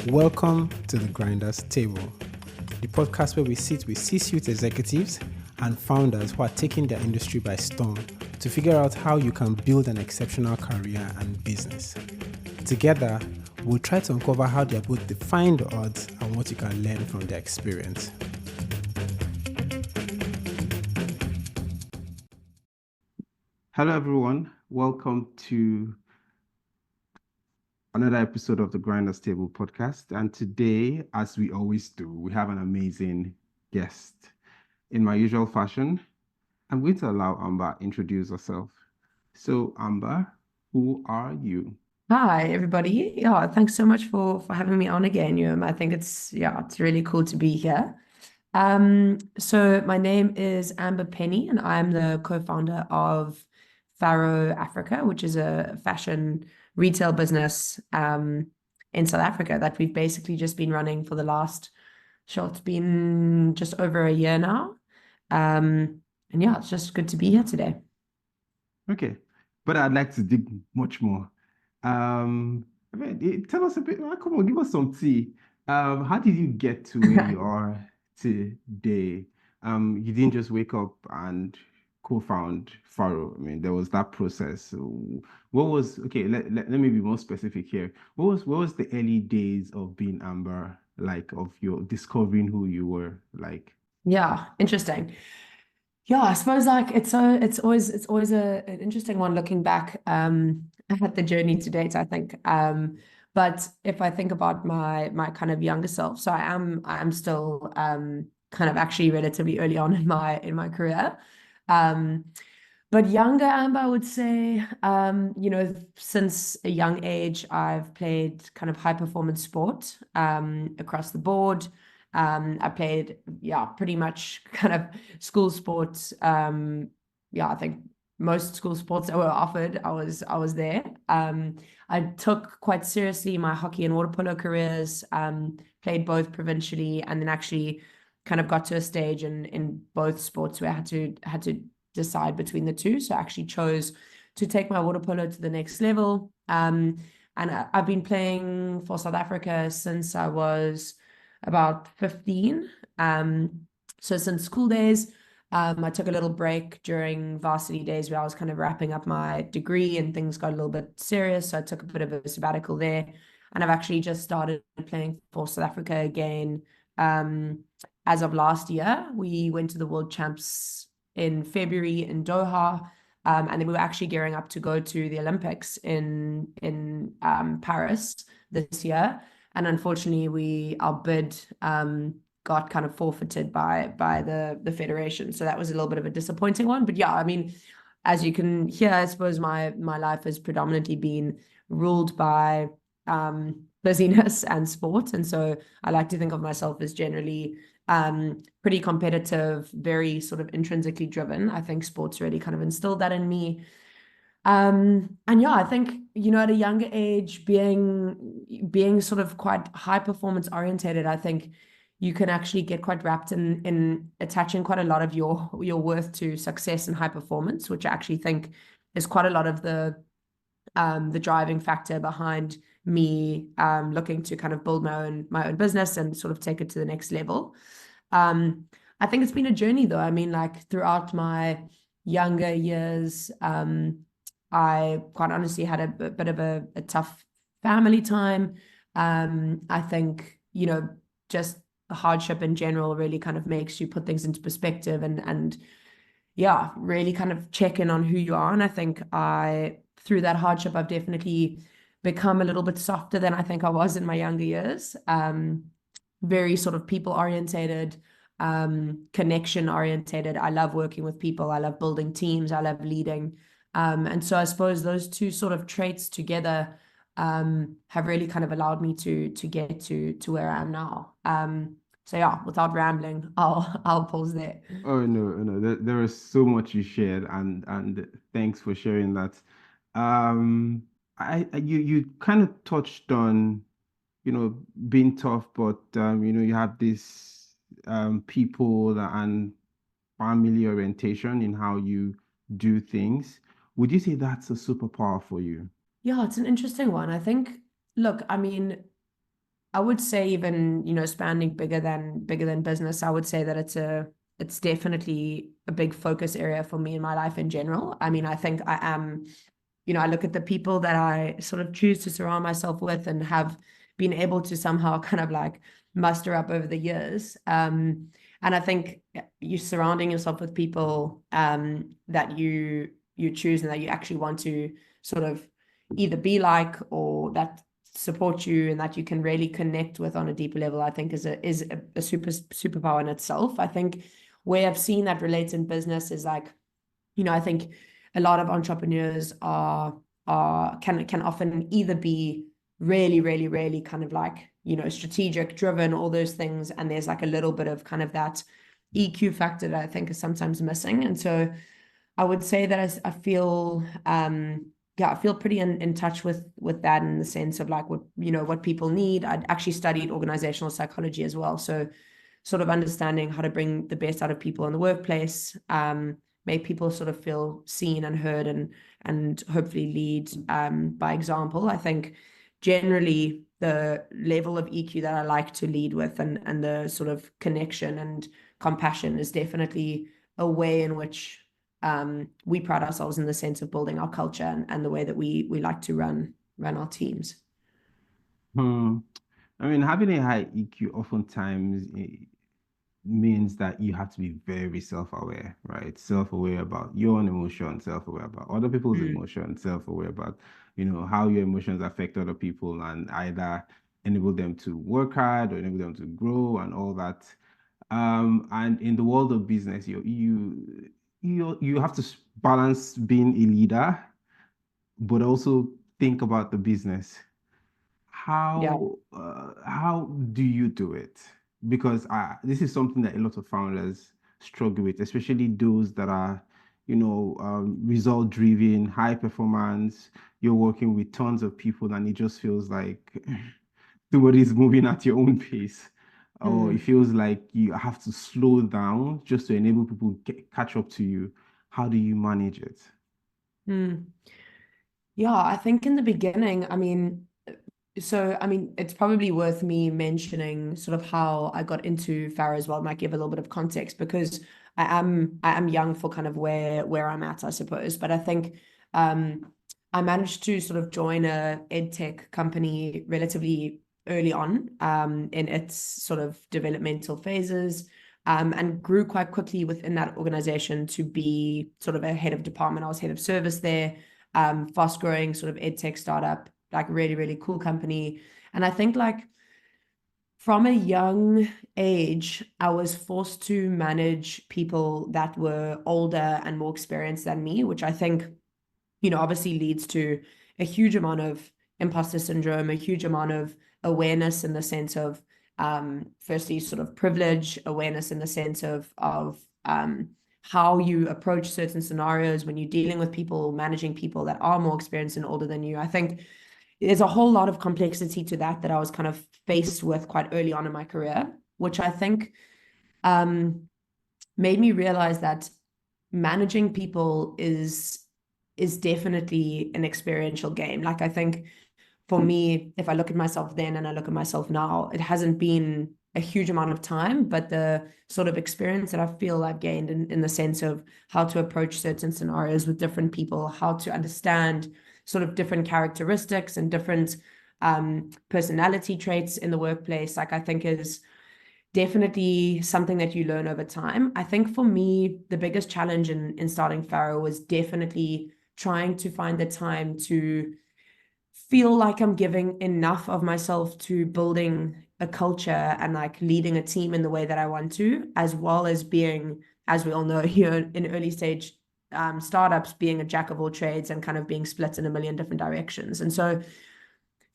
Welcome to the Grinders Table, the podcast where we sit with C-suite executives and founders who are taking their industry by storm to figure out how you can build an exceptional career and business. Together, we'll try to uncover how they are both defying the odds and what you can learn from their experience. Hello, everyone. Welcome to another episode of the Grinders Table podcast. And today, as we always do, we have an amazing guest. In my usual fashion, I'm going to allow Amber introduce herself. So, Amber, who are you? Hi, everybody. Yeah, thanks so much for having me on again, Yum. I think it's really cool to be here. So my name is Amber Penney, and I'm the co-founder of Faro Africa, which is a fashion retail business in South Africa that we've basically just been running for the last, it's been just over a year now. And yeah, it's just good to be here today. Okay, but I'd like to dig much more. Tell us a bit. Come on, give us some tea. How did you get to where you are today? You didn't just wake up and co-found Faro. I mean, there was that process. So what was okay? Let me be more specific here. What was the early days of being Amber like? Of your discovering who you were like? Yeah, interesting. Yeah, I suppose like it's always an interesting one looking back at the journey to date, I think. But if I think about my kind of younger self, so I am still kind of actually relatively early on in my career. Um but younger Amber, I would say, since a young age, I've played kind of high performance sport across the board. I played, yeah, pretty much kind of school sports. Yeah, I think most school sports that were offered, I was there. I took quite seriously my hockey and water polo careers. Played both provincially, and then actually kind of got to a stage in both sports where I had to decide between the two. So I actually chose to take my water polo to the next level. And I've been playing for South Africa since I was about 15. So since school days, I took a little break during varsity days where I was kind of wrapping up my degree and things got a little bit serious. So I took a bit of a sabbatical there. And I've actually just started playing for South Africa again. As of last year, we went to the World Champs in February in Doha. And then we were actually gearing up to go to the Olympics in Paris this year. And unfortunately, our bid got kind of forfeited by the federation. So that was a little bit of a disappointing one. But yeah, I mean, as you can hear, I suppose my life has predominantly been ruled by busyness and sport. And so I like to think of myself as generally pretty competitive, very sort of intrinsically driven. I think sports really kind of instilled that in me. And yeah, I think, at a younger age, being sort of quite high performance orientated, I think you can actually get quite wrapped in attaching quite a lot of your worth to success and high performance, which I actually think is quite a lot of the driving factor behind me looking to kind of build my own business and sort of take it to the next level. I think it's been a journey though. I mean, like throughout my younger years, I quite honestly had a bit of a tough family time. I think, just the hardship in general really kind of makes you put things into perspective and yeah, really kind of check in on who you are. And I think through that hardship, I've definitely become a little bit softer than I think I was in my younger years. Very sort of people orientated, connection orientated. I love working with people. I love building teams. I love leading. And so I suppose those two sort of traits together have really kind of allowed me to get to where I am now. So yeah, without rambling, I'll pause there. Oh no. There is so much you shared, and thanks for sharing that. Um, you kind of touched on, being tough, but you have this people and family orientation in how you do things. Would you say that's a superpower for you? Yeah, it's an interesting one. I think, look, I mean, I would say even, spanning bigger than business, I would say that it's definitely a big focus area for me in my life in general. I mean, I think I am, I look at the people that I sort of choose to surround myself with and have been able to somehow kind of like muster up over the years. And I think you surrounding yourself with people that you choose and that you actually want to sort of either be like or that support you and that you can really connect with on a deeper level, I think is a superpower in itself. I think where I've seen that relates in business is like, I think a lot of entrepreneurs can often either be really, really, really kind of like, strategic driven, all those things. And there's like a little bit of kind of that EQ factor that I think is sometimes missing. And so I would say that I feel yeah, I feel pretty in touch with that in the sense of like what people need. I'd actually studied organizational psychology as well. So sort of understanding how to bring the best out of people in the workplace, make people sort of feel seen and heard and hopefully lead by example. I think generally the level of EQ that I like to lead with and the sort of connection and compassion is definitely a way in which we pride ourselves in the sense of building our culture and the way that we like to run our teams. Hmm. I mean, having a high EQ oftentimes means that you have to be very self-aware, right? Self-aware about your own emotions, self-aware about other people's Mm, emotions, self-aware about, how your emotions affect other people and either enable them to work hard or enable them to grow and all that. And in the world of business, you have to balance being a leader, but also think about the business. yeah. How do you do it? Because this is something that a lot of founders struggle with, especially those that are, result driven, high performance. You're working with tons of people, and it just feels like somebody's moving at your own pace, or it Mm, feels like you have to slow down just to enable people catch up to you. How do you manage it? mm. Yeah, I think in the beginning, I mean, it's probably worth me mentioning sort of how I got into Faro as well. Might give a little bit of context because I am young for kind of where I'm at, I suppose. But I think I managed to sort of join a ed tech company relatively early on in its sort of developmental phases. And grew quite quickly within that organization to be sort of a head of department. I was head of service there, fast growing sort of ed tech startup, like really, really cool company. And I think like from a young age, I was forced to manage people that were older and more experienced than me, which I think, obviously leads to a huge amount of imposter syndrome, a huge amount of awareness in the sense of, firstly, sort of privilege, awareness in the sense of how you approach certain scenarios when you're dealing with people, managing people that are more experienced and older than you. I think there's a whole lot of complexity to that I was kind of faced with quite early on in my career, which I think um, made me realize that managing people is definitely an experiential game. Like I think for me, if I look at myself then and I look at myself now, it hasn't been a huge amount of time, but the sort of experience that I feel I've gained in the sense of how to approach certain scenarios with different people, how to understand sort of different characteristics and different personality traits in the workplace, like I think is definitely something that you learn over time. I think for me, the biggest challenge in starting Faro was definitely trying to find the time to feel like I'm giving enough of myself to building a culture and like leading a team in the way that I want to, as well as being, as we all know here in early stage startups, being a jack of all trades and kind of being split in a million different directions. And so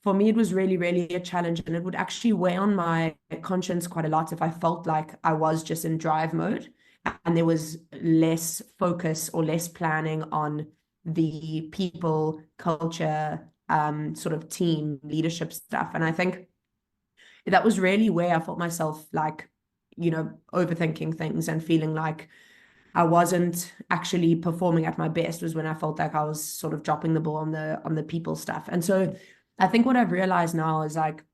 for me, it was really, really a challenge, and it would actually weigh on my conscience quite a lot if I felt like I was just in drive mode and there was less focus or less planning on the people, culture, sort of team leadership stuff. And I think that was really where I felt myself like, overthinking things and feeling like I wasn't actually performing at my best was when I felt like I was sort of dropping the ball on the people stuff. And so I think what I've realized now is like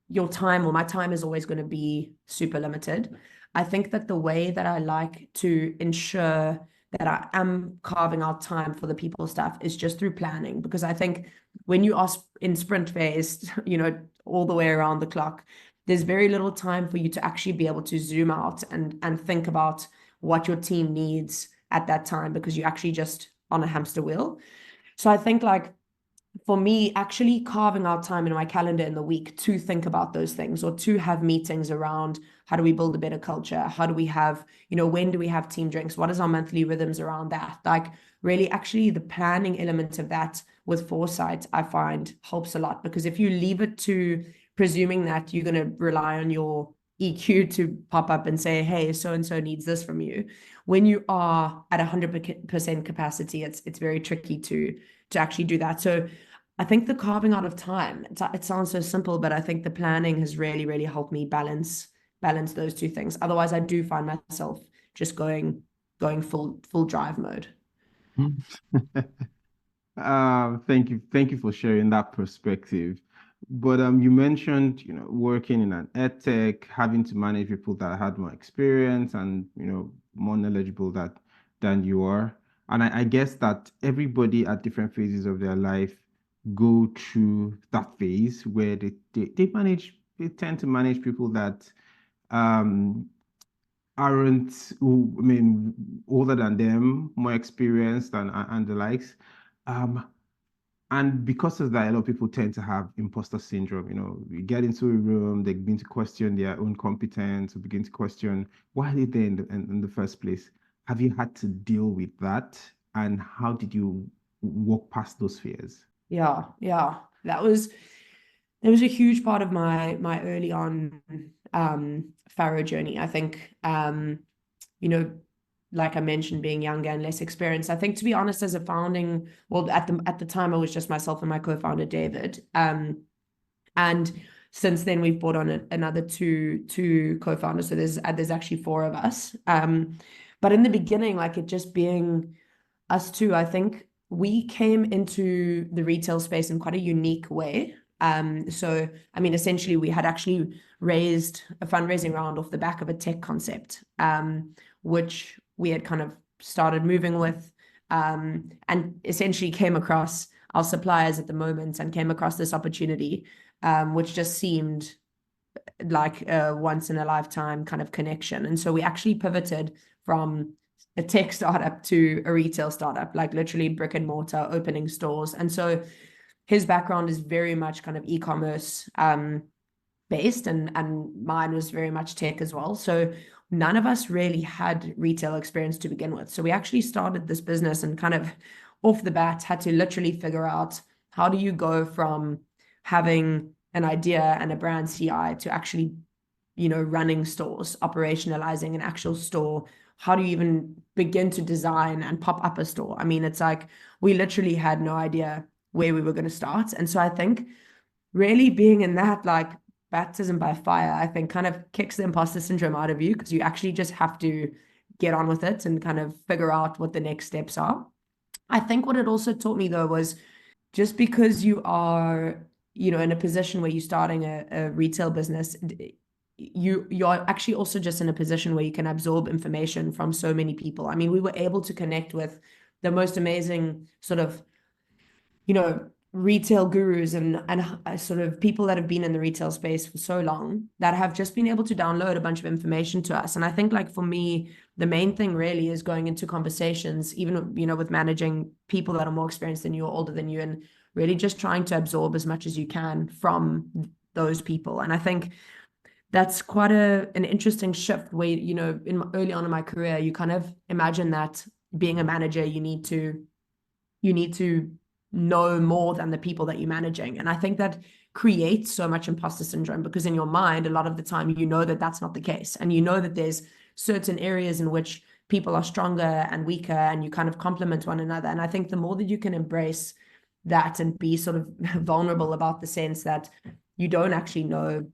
your time, or my time, is always going to be super limited. I think that the way that I like to ensure that I am carving out time for the people stuff is just through planning, because I think when you are in sprint phase, all the way around the clock, there's very little time for you to actually be able to zoom out and think about what your team needs at that time, because you're actually just on a hamster wheel. So I think, like, for me, actually carving out time in my calendar in the week to think about those things, or to have meetings around how do we build a better culture? How do we have, when do we have team drinks? What is our monthly rhythms around that? Like, really, actually, the planning element of that with foresight, I find helps a lot, because if you leave it to presuming that you're going to rely on your EQ to pop up and say, hey, so and so needs this from you, when you are at 100% capacity, it's very tricky to actually do that. So I think the carving out of time, it sounds so simple, but I think the planning has really, really helped me balance those two things. Otherwise, I do find myself just going full drive mode. Thank you for sharing that perspective. But you mentioned, working in an ed tech, having to manage people that had more experience and, more knowledgeable than you are. And I guess that everybody at different phases of their life go through that phase where they tend to manage people that um aren't, I mean, older than them, more experienced and the likes. Um, and because of that, a lot of people tend to have imposter syndrome. You get into a room, they begin to question their own competence, or begin to question why are they there in the first place. Have you had to deal with that? And how did you walk past those fears? Yeah. That was a huge part of my early on Faro journey. I think you know, like I mentioned, being younger and less experienced. I think, to be honest, as a founding, well, at the time, it was just myself and my co-founder David. And since then, we've brought on another two co-founders. So there's actually four of us. But in the beginning, like, it just being us two, I think we came into the retail space in quite a unique way. So I mean, essentially, we had actually raised a fundraising round off the back of a tech concept, which we had kind of started moving with, and essentially came across our suppliers at the moment and came across this opportunity, which just seemed like a once in a lifetime kind of connection. And so we actually pivoted from a tech startup to a retail startup, like literally brick and mortar, opening stores. And so his background is very much kind of e-commerce based, and mine was very much tech as well. So none of us really had retail experience to begin with. So we actually started this business and kind of off the bat had to literally figure out, how do you go from having an idea and a brand CI to actually, running stores, operationalizing an actual store? How do you even begin to design and pop up a store? I mean, it's like we literally had no idea where we were going to start. And so I think really being in that, like, baptism by fire, I think kind of kicks the imposter syndrome out of you, because you actually just have to get on with it and kind of figure out what the next steps are. I think what it also taught me, though, was just because you are, in a position where you're starting a retail business, you're actually also just in a position where you can absorb information from so many people. I mean, we were able to connect with the most amazing sort of, retail gurus and sort of people that have been in the retail space for so long, that have just been able to download a bunch of information to us. And I think, like, for me, the main thing really is going into conversations, even, with managing people that are more experienced than you or older than you, and really just trying to absorb as much as you can from those people. And I think that's quite an interesting shift where, early on in my career, you kind of imagine that being a manager, you need to know more than the people that you're managing. And I think that creates so much imposter syndrome, because in your mind, a lot of the time, that that's not the case. And that there's certain areas in which people are stronger and weaker, and you kind of complement one another. And I think the more that you can embrace that and be sort of vulnerable about the sense that you don't actually know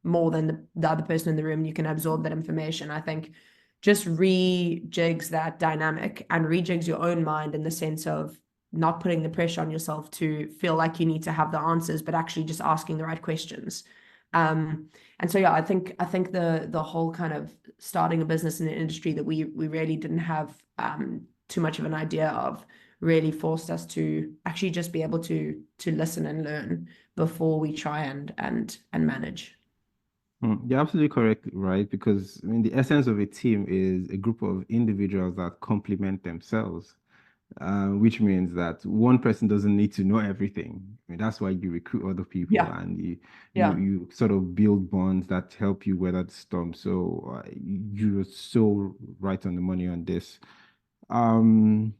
more than the other person in the room, and you can absorb that information, I think just rejigs that dynamic and rejigs your own mind, in the sense of not putting the pressure on yourself to feel like you need to have the answers, but actually just asking the right questions. And so yeah, I think the whole kind of starting a business in an industry that we really didn't have too much of an idea of really forced us to actually just be able to listen and learn before we try and manage. You're absolutely correct, right? Because I mean, the essence of a team is a group of individuals that complement themselves, which means that one person doesn't need to know everything. I mean, that's why you recruit other people Yeah, and yeah. you sort of build bonds that help you weather the storm. So you're so right on the money on this. Um,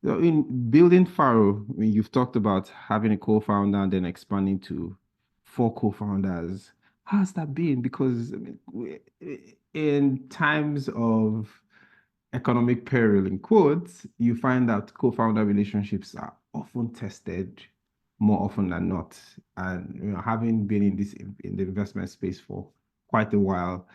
so in building Faro, I mean, you've talked about having a co-founder and then expanding to four co-founders. How's that been? Because I mean, in times of economic peril, in quotes, you find that co-founder relationships are often tested more often than not. And having been in the investment space for quite a while,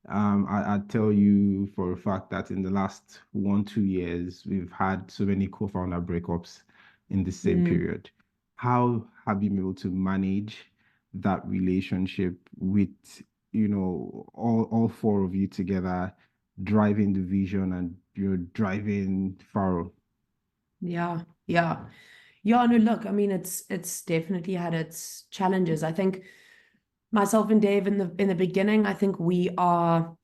I'd tell you for a fact that in the last 1, 2 years, we've had so many co-founder breakups in the same Mm. period. How have you been able to manage that relationship with, all four of you together, driving the vision and driving Faro? Yeah, yeah. Yeah, no, look, I mean it's definitely had its challenges. I think myself and Dave in the beginning, I think we are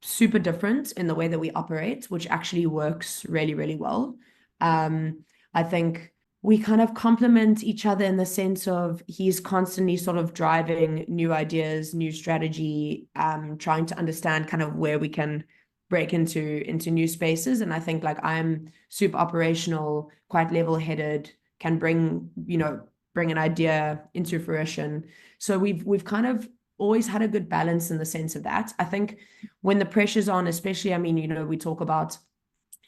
super different in the way that we operate, which actually works really, really well. I think we kind of complement each other in the sense of he's constantly sort of driving new ideas, new strategy, trying to understand kind of where we can break into new spaces. And I think like I'm super operational, quite level-headed, can bring an idea into fruition. So we've kind of always had a good balance in the sense of that. I think when the pressure's on, especially, I mean, we talk about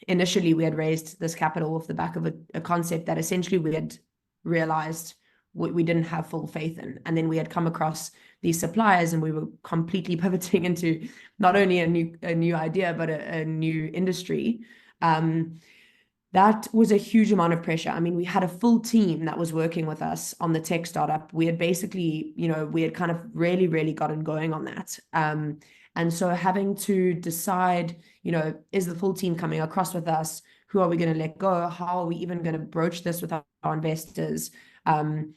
initially we had raised this capital off the back of a concept that essentially we had realized we didn't have full faith in. And then we had come across these suppliers and we were completely pivoting into not only a new idea, but a new industry. That was a huge amount of pressure. I mean, we had a full team that was working with us on the tech startup. We had basically, we had kind of really, really gotten going on that. And so having to decide, is the full team coming across with us? Who are we going to let go? How are we even going to broach this with our investors? Um,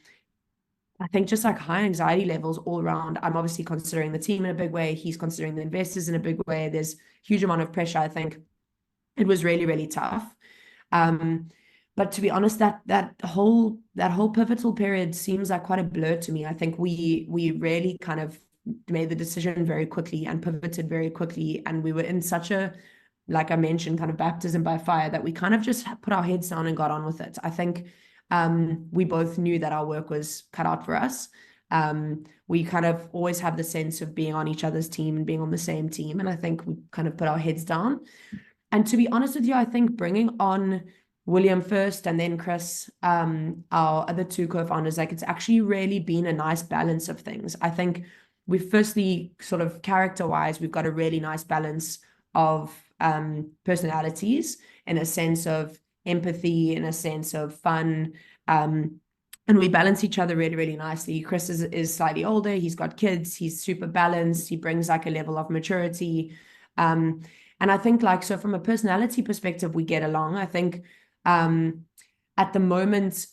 I think just like high anxiety levels all around. I'm obviously considering the team in a big way. He's considering the investors in a big way. There's huge amount of pressure. I think it was really, really tough. Um, but to be honest, that whole pivotal period seems like quite a blur to me. I think we really kind of made the decision very quickly and pivoted very quickly, and we were in such a, like I mentioned, kind of baptism by fire that we kind of just put our heads down and got on with it. I think we both knew that our work was cut out for us. We kind of always have the sense of being on each other's team and being on the same team, and I think we kind of put our heads down. And to be honest with you, I think bringing on William first and then Chris, our other two co-founders, like it's actually really been a nice balance of things. I think we firstly, sort of character-wise, we've got a really nice balance of personalities in a sense of empathy, in a sense of fun. And we balance each other really, really nicely. Chris is slightly older, he's got kids, he's super balanced, he brings like a level of maturity. And I think like, so from a personality perspective, we get along. I think at the moment,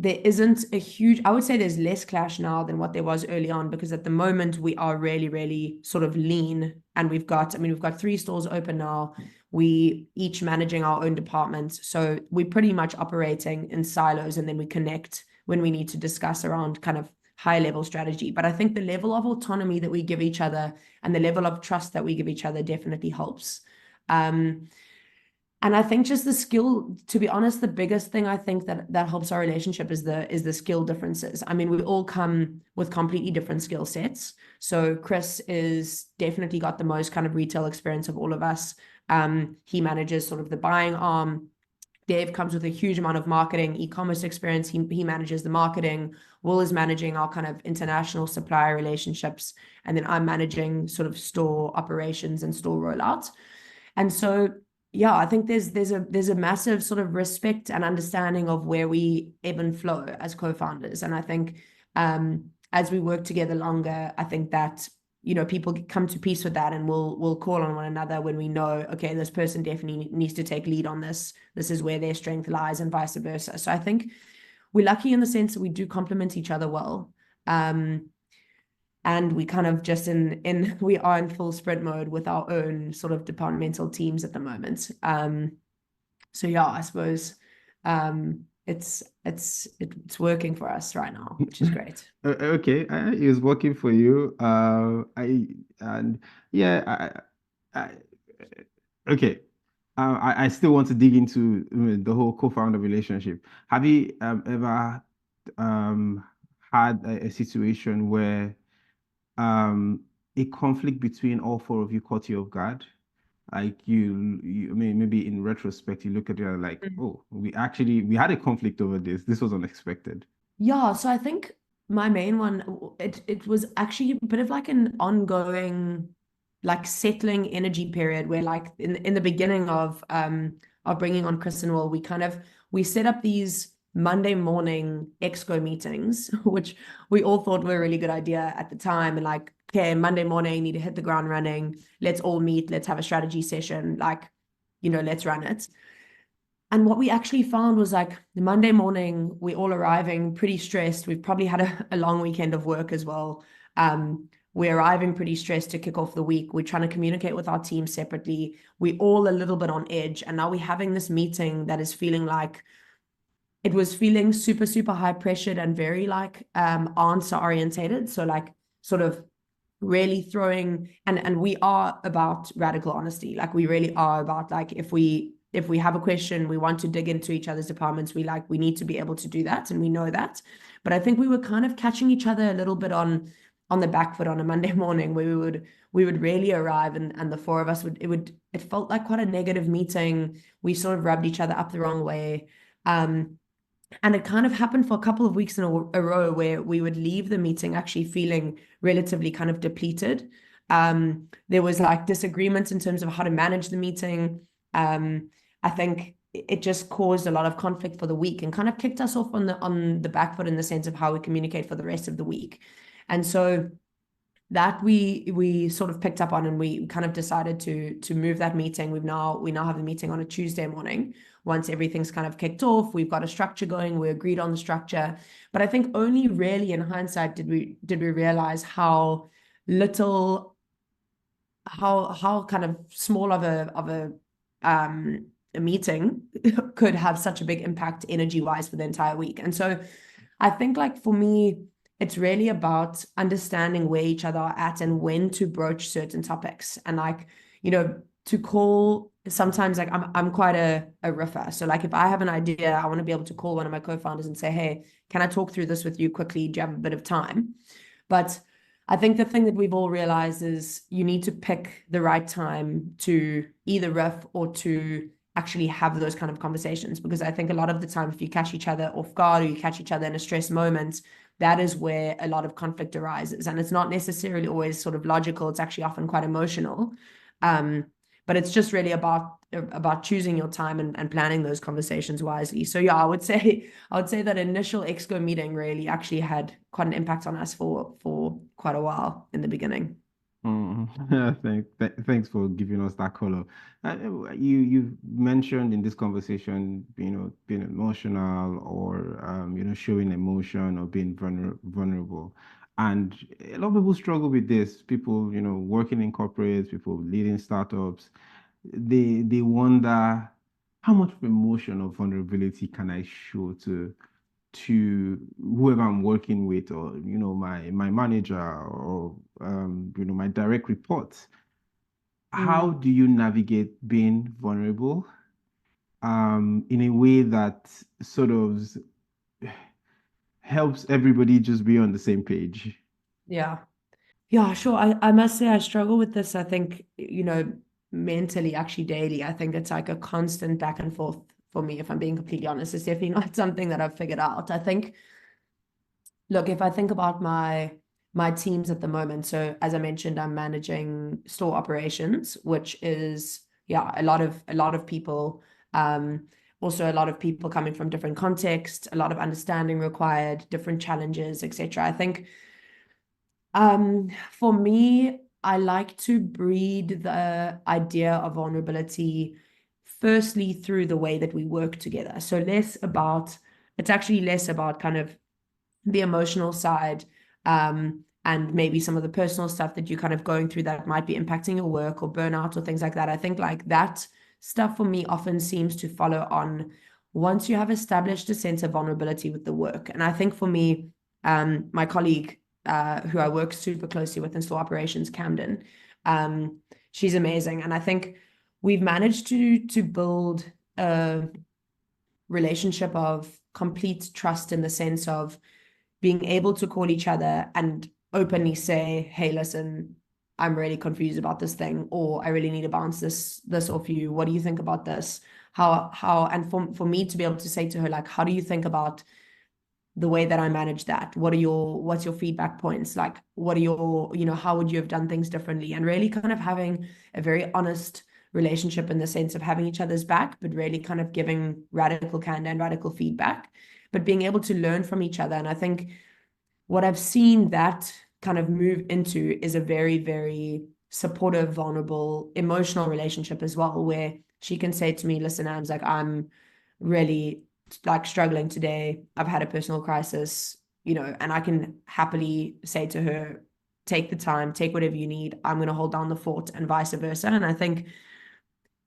there isn't a huge, I would say there's less clash now than what there was early on, because at the moment we are really, really sort of lean. And we've got 3 stores open now. We each managing our own departments. So we're pretty much operating in silos, and then we connect when we need to discuss around kind of high level strategy. But I think the level of autonomy that we give each other and the level of trust that we give each other definitely helps. And I think just the skill, to be honest, the biggest thing I think that helps our relationship is the skill differences. I mean, we all come with completely different skill sets. So Chris is definitely got the most kind of retail experience of all of us. He manages sort of the buying arm. Dave comes with a huge amount of marketing, e-commerce experience. He manages the marketing. Will is managing our kind of international supplier relationships, and then I'm managing sort of store operations and store rollout. And so, yeah, I think there's a massive sort of respect and understanding of where we ebb and flow as co-founders. And I think as we work together longer, I think that, you know, people come to peace with that, and we'll call on one another when we know, okay, this person definitely needs to take lead on this. This is where their strength lies, and vice versa. So I think we're lucky in the sense that we do complement each other well. And we kind of just we are in full sprint mode with our own sort of departmental teams at the moment. So yeah, I suppose it's working for us right now, which is great. Okay, it's working for you. And yeah, I okay. I still want to dig into the whole co-founder relationship. Have you ever um had a situation where um a conflict between all four of you caught you off guard? Like I mean, maybe in retrospect, you look at it like, oh, we had a conflict over this. This was unexpected. Yeah, so I think my main one, it was actually a bit of like an ongoing, like settling energy period where like in the beginning of bringing on Chris and Will, we set up these Monday morning exco meetings, which we all thought were a really good idea at the time. And like, okay, Monday morning, need to hit the ground running. Let's all meet. Let's have a strategy session. Like, you know, let's run it. And what we actually found was like the Monday morning, we're all arriving pretty stressed. We've probably had a long weekend of work as well. We're arriving pretty stressed to kick off the week. We're trying to communicate with our team separately. We're all a little bit on edge. And now we're having this meeting that is feeling like it was feeling super, super high pressured and very like answer orientated. So like sort of really throwing, and we are about radical honesty. Like we really are about like if we have a question, we want to dig into each other's departments, we need to be able to do that, and we know that. But I think we were kind of catching each other a little bit on the back foot on a Monday morning, where we would really arrive, and the four of us it felt like quite a negative meeting. We sort of rubbed each other up the wrong way. And it kind of happened for a couple of weeks in a row where we would leave the meeting actually feeling relatively kind of depleted. There was like disagreement in terms of how to manage the meeting. I think it just caused a lot of conflict for the week and kind of kicked us off on the back foot in the sense of how we communicate for the rest of the week. And so that we sort of picked up on, and we kind of decided to move that meeting. We now have the meeting on a Tuesday morning. Once everything's kind of kicked off, we've got a structure going, we agreed on the structure. But I think only really in hindsight did we realize how little, how kind of small of a meeting could have such a big impact energy wise for the entire week. And so I think like for me, it's really about understanding where each other are at and when to broach certain topics. And like, you know, to call sometimes, like I'm quite a riffer. So like if I have an idea, I want to be able to call one of my co-founders and say, hey, can I talk through this with you quickly? Do you have a bit of time? But I think the thing that we've all realized is you need to pick the right time to either riff or to actually have those kind of conversations. Because I think a lot of the time, if you catch each other off guard or you catch each other in a stress moment, that is where a lot of conflict arises. And it's not necessarily always sort of logical. It's actually often quite emotional. But it's just really about choosing your time and planning those conversations wisely. So yeah, I would say that initial exco meeting really actually had quite an impact on us for quite a while in the beginning. Thanks for giving us that color. You mentioned in this conversation, being emotional or showing emotion or being vulnerable. And a lot of people struggle with this. People, working in corporates, people leading startups, they wonder how much of emotion or vulnerability can I show to whoever I'm working with, or my manager, or my direct reports. How do you navigate being vulnerable in a way that sort of helps everybody just be on the same page? Yeah. Yeah, sure. I must say I struggle with this. I think, mentally, actually daily. I think it's like a constant back and forth for me, if I'm being completely honest. It's definitely not something that I've figured out. I think, look, if I think about my teams at the moment, so as I mentioned, I'm managing store operations, which is, yeah, a lot of people, also a lot of people coming from different contexts, a lot of understanding required, different challenges, etc. I think For me, I like to breed the idea of vulnerability firstly through the way that we work together. So it's actually less about kind of the emotional side, and maybe some of the personal stuff that you're kind of going through that might be impacting your work or burnout or things like that. I think like that stuff for me often seems to follow on once you have established a sense of vulnerability with the work. And I think for me, my colleague, who I work super closely with in store operations, Camden, she's amazing. And I think we've managed to build a relationship of complete trust in the sense of being able to call each other and openly say, hey, listen, I'm really confused about this thing, or I really need to bounce this off you. What do you think about this? And for me to be able to say to her, like, how do you think about the way that I manage that? What's your feedback points? Like, what are your, how would you have done things differently? And really kind of having a very honest relationship in the sense of having each other's back, but really kind of giving radical candor and radical feedback, but being able to learn from each other. And I think what I've seen that kind of move into is a very, very supportive, vulnerable, emotional relationship as well, where she can say to me, listen, Ams, like, I'm really like struggling today. I've had a personal crisis, and I can happily say to her, take the time, take whatever you need. I'm going to hold down the fort, and vice versa. And I think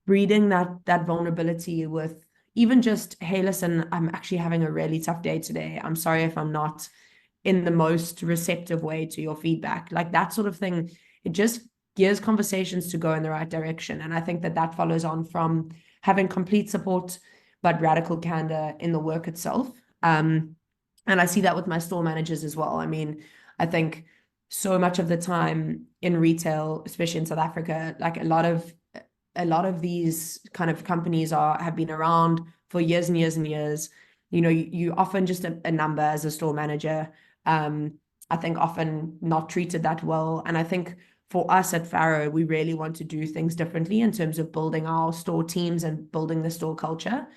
breeding that vulnerability with even just, hey, listen, I'm actually having a really tough day today. I'm sorry if I'm not in the most receptive way to your feedback. Like that sort of thing, it just gears conversations to go in the right direction. And I think that follows on from having complete support, but radical candor in the work itself. And I see that with my store managers as well. I mean, I think so much of the time in retail, especially in South Africa, like a lot of these kind of companies have been around for years and years and years. You often just a number as a store manager. um, I think often not treated that well. And I think for us at Faro, we really want to do things differently in terms of building our store teams and building the store culture.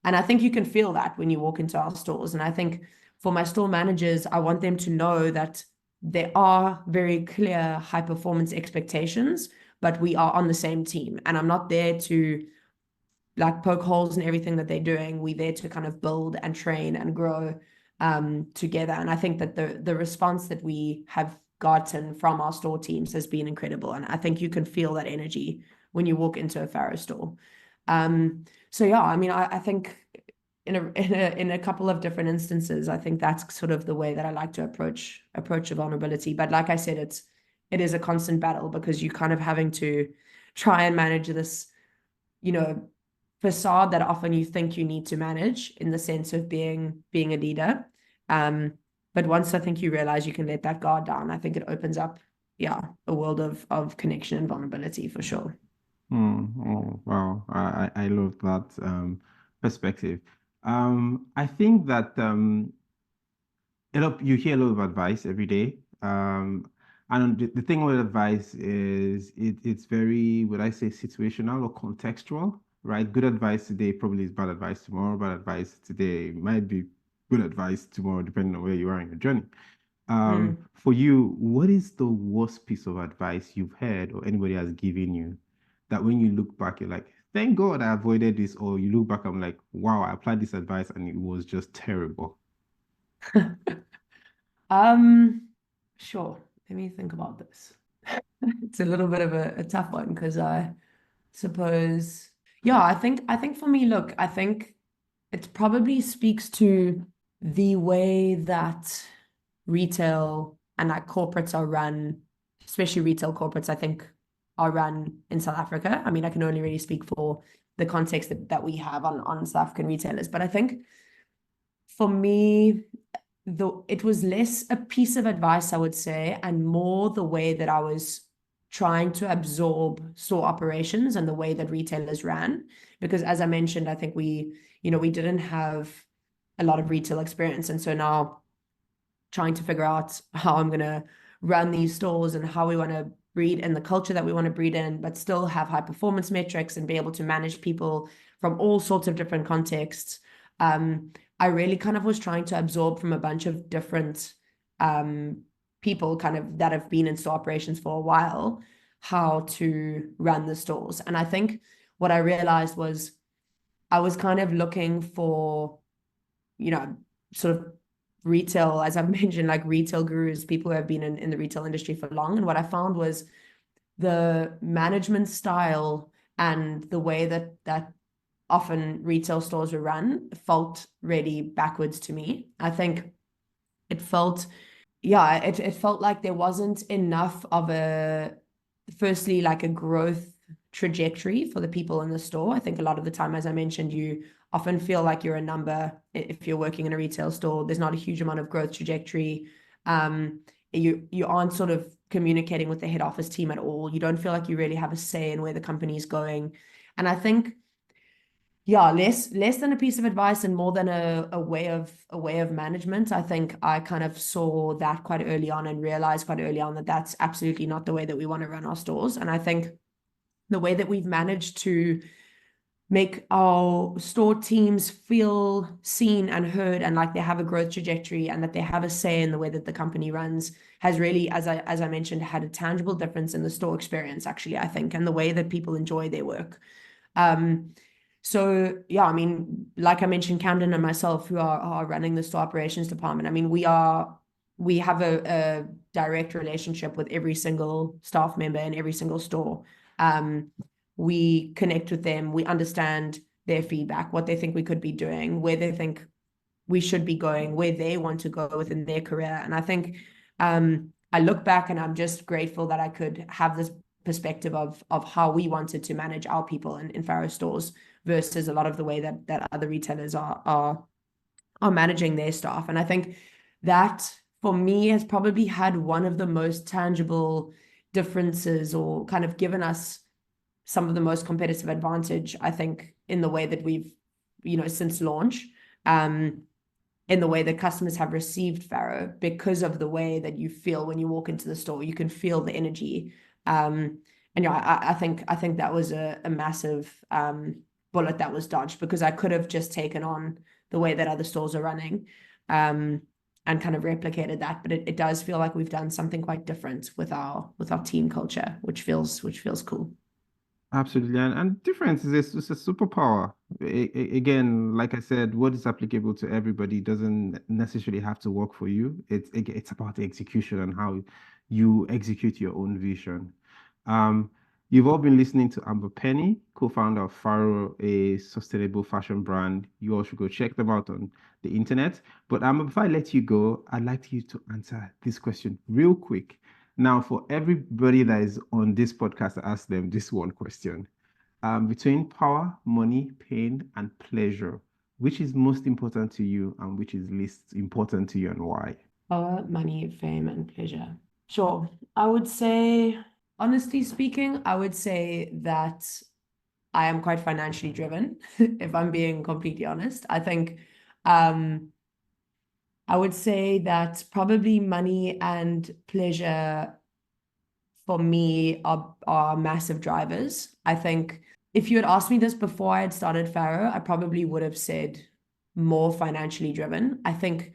And I think you can feel that when you walk into our stores. And I think for my store managers, I want them to know that there are very clear high performance expectations, but we are on the same team. And I'm not there to like poke holes in everything that they're doing. We're there to kind of build and train and grow together. And I think that the response that we have gotten from our store teams has been incredible. And I think you can feel that energy when you walk into a Faro store. So yeah, I mean, I think in a couple of different instances, I think that's sort of the way that I like to approach a vulnerability. But like I said, it is a constant battle because you're kind of having to try and manage this, you know, facade that often you think you need to manage in the sense of being a leader. Um, but once I think you realize you can let that guard down, I think it opens up, yeah, a world of connection and vulnerability for sure. Oh, wow. I love that perspective. I think that you hear a lot of advice every day. And the thing with advice is it's very, would I say, situational or contextual, right? Good advice today probably is bad advice tomorrow. Bad advice today might be good advice tomorrow, depending on where you are in your journey. Mm. For you, what is the worst piece of advice you've heard or anybody has given you that when you look back, you're like, thank God I avoided this, or you look back, I'm like, wow, I applied this advice and it was just terrible. Um, sure. Let me think about this. It's a little bit of a tough one because I suppose, yeah, I think for me, look, I think it probably speaks to the way that retail and like corporates are run, especially retail corporates, I think are run in South Africa. I mean, I can only really speak for the context that we have on South African retailers, but I think for me, though it was less a piece of advice, I would say, and more the way that I was trying to absorb store operations and the way that retailers ran. Because as I mentioned, I think we didn't have a lot of retail experience. And so now trying to figure out how I'm going to run these stores and how we want to breed and the culture that we want to breed in, but still have high performance metrics and be able to manage people from all sorts of different contexts. I really kind of was trying to absorb from a bunch of different people kind of that have been in store operations for a while how to run the stores. And I think what I realized was I was kind of looking for, sort of retail, as I've mentioned, like retail gurus, people who have been in the retail industry for long. And what I found was the management style and the way that often retail stores were run felt really backwards to me. I think it felt, yeah, it felt like there wasn't enough of firstly, like a growth trajectory for the people in the store. I think a lot of the time, as I mentioned, you often feel like you're a number if you're working in a retail store. There's not a huge amount of growth trajectory. You aren't sort of communicating with the head office team at all. You don't feel like you really have a say in where the company is going. And I think, yeah, less than a piece of advice and more than a way of management. I think I kind of saw that quite early on and realized quite early on that that's absolutely not the way that we want to run our stores. And I think the way that we've managed to make our store teams feel seen and heard and like they have a growth trajectory and that they have a say in the way that the company runs has really, as I mentioned, had a tangible difference in the store experience, actually, I think, and the way that people enjoy their work. So yeah, I mean, like I mentioned, Camden and myself, who are running the store operations department, I mean, we have a direct relationship with every single staff member in every single store. We connect with them, we understand their feedback, what they think we could be doing, where they think we should be going, where they want to go within their career. And I think I look back and I'm just grateful that I could have this perspective of how we wanted to manage our people in Faro stores versus a lot of the way that other retailers are managing their staff. And I think that for me has probably had one of the most tangible differences or kind of given us some of the most competitive advantage, I think, in the way that we've, since launch, in the way that customers have received Faro because of the way that you feel when you walk into the store. You can feel the energy. And yeah, I think that was a massive bullet that was dodged, because I could have just taken on the way that other stores are running and kind of replicated that. But it does feel like we've done something quite different with our team culture, which feels cool. Absolutely, and difference is it's a superpower. Again, like I said, what is applicable to everybody doesn't necessarily have to work for you. It's about the execution and how you execute your own vision. Um, you've all been listening to Amber Penney, co-founder of Faro, a sustainable fashion brand. You all should go check them out on the internet. But before I let you go, I'd like you to answer this question real quick. Now, for everybody that is on this podcast, I ask them this one question. Between power, money, pain, and pleasure, which is most important to you and which is least important to you, and why? Power, money, fame, and pleasure. Sure. I would say, honestly speaking, I would say that I am quite financially driven, if I'm being completely honest. I think I would say that probably money and pleasure for me are massive drivers. I think if you had asked me this before I had started Faro, I probably would have said more financially driven. I think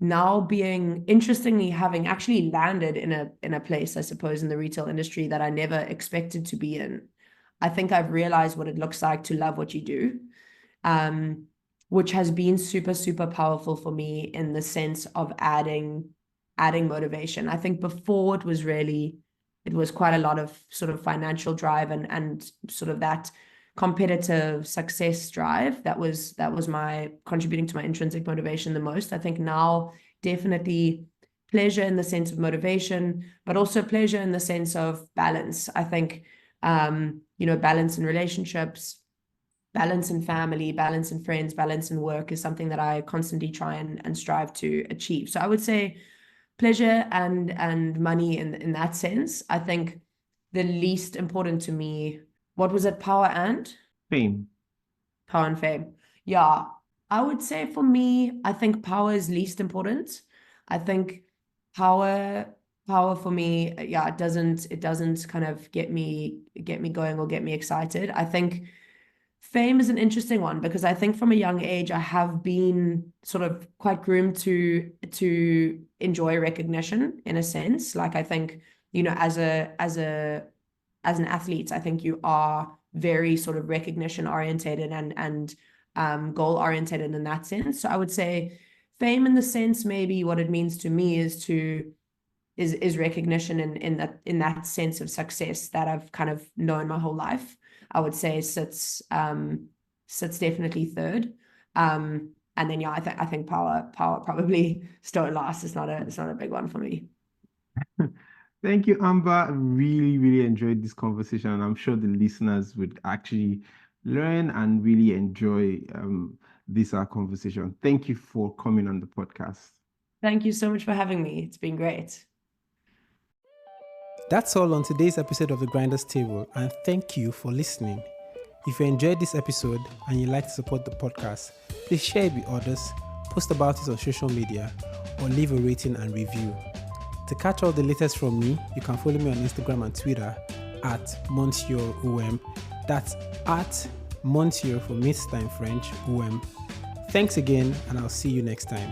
now, being interestingly, having actually landed in a place, I suppose, in the retail industry that I never expected to be in, I think I've realized what it looks like to love what you do, which has been super, super powerful for me in the sense of adding motivation. I think before it was quite a lot of sort of financial drive and sort of that competitive success drive that was my contributing to my intrinsic motivation the most. I think now definitely pleasure in the sense of motivation, but also pleasure in the sense of balance. I think balance in relationships, balance in family, balance in friends, balance in work is something that I constantly try and strive to achieve. So I would say pleasure and money in that sense. I think the least important to me, what was it, Fame. power and fame. Yeah, I would say for me, I think power is least important. I think power for me, yeah, it doesn't kind of get me going or get me excited. I think Fame is an interesting one because I think from a young age I have been sort of quite groomed to enjoy recognition in a sense. Like I think, as an athlete, I think you are very sort of recognition orientated and goal orientated in that sense. So I would say fame in the sense maybe what it means to me is recognition in that sense of success that I've kind of known my whole life. I would say sits definitely third. And then I think power probably still last. It's not a big one for me. Thank you, Amber. I really, really enjoyed this conversation, and I'm sure the listeners would actually learn and really enjoy this our conversation. Thank you for coming on the podcast. Thank you so much for having me. It's been great. That's all on today's episode of The Grinders Table, and thank you for listening. If you enjoyed this episode and you'd like to support the podcast, please share it with others, post about it on social media, or leave a rating and review. To catch all the latest from me, you can follow me on Instagram and Twitter at MonsieurOM. That's at Monsieur for Miss Time French OM. Thanks again, and I'll see you next time.